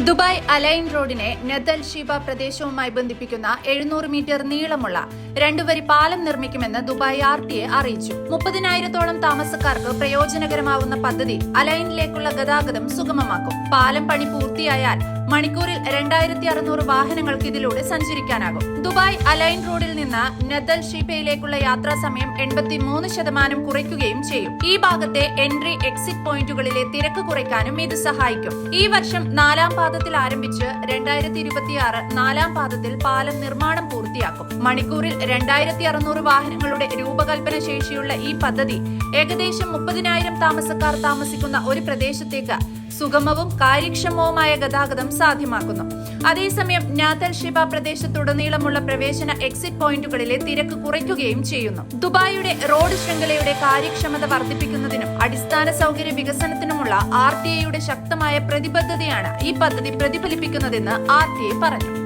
Dubai align റോഡിനെ നദൽ Sheeba പ്രദേശവുമായി ബന്ധിപ്പിക്കുന്ന 700 metre നീളമുള്ള 2 വരി പാലം നിർമ്മിക്കുമെന്ന് ദുബായ് RTA അറിയിച്ചു. 30,000-ഓളം താമസക്കാർക്ക് പ്രയോജനകരമാവുന്ന പദ്ധതി അലൈനിലേക്കുള്ള ഗതാഗതം സുഗമമാക്കും. പാലം പണി പൂർത്തിയായാൽ മണിക്കൂറിൽ 2,600 വാഹനങ്ങൾക്ക് ഇതിലൂടെ സഞ്ചരിക്കാനാകും. ദുബായ് അലൈൻ റോഡിൽ നിന്ന് നദൽ ഷീബയിലേക്കുള്ള യാത്രാ സമയം 83% കുറയ്ക്കുകയും ചെയ്യും. ഈ ഭാഗത്തെ എൻട്രി എക്സിറ്റ് പോയിന്റുകളിലെ തിരക്ക് കുറയ്ക്കാനും ഇത് സഹായിക്കും. ഈ വർഷം 4-ാം പാദത്തിൽ ആരംഭിച്ച് 2026 4-ാം പാദത്തിൽ പാലം നിർമ്മാണം പൂർത്തിയാക്കും. മണിക്കൂറിൽ 2,600 വാഹനങ്ങളുടെ രൂപകൽപ്പന ശേഷിയുള്ള ഈ പദ്ധതി ഏകദേശം 30,000 താമസക്കാർ താമസിക്കുന്ന ഒരു പ്രദേശത്തേക്ക് സുഗമവും കാര്യക്ഷമവുമായ ഗതാഗതം സാധ്യമാക്കുന്നു. അതേസമയം നദൽ ഷീബ പ്രദേശത്തുടനീളമുള്ള പ്രവേശന എക്സിറ്റ് പോയിന്റുകളിലെ തിരക്ക് കുറയ്ക്കുകയും ചെയ്യുന്നു. ദുബായിയുടെ റോഡ് ശൃംഖലയുടെ കാര്യക്ഷമത വർദ്ധിപ്പിക്കുന്നതിനും അടിസ്ഥാന സൗകര്യ വികസനത്തിനുമുള്ള RTA യുടെ ശക്തമായ പ്രതിബദ്ധതയാണ് ഈ പദ്ധതി പ്രതിഫലിപ്പിക്കുന്നതെന്ന് RTA പറഞ്ഞു.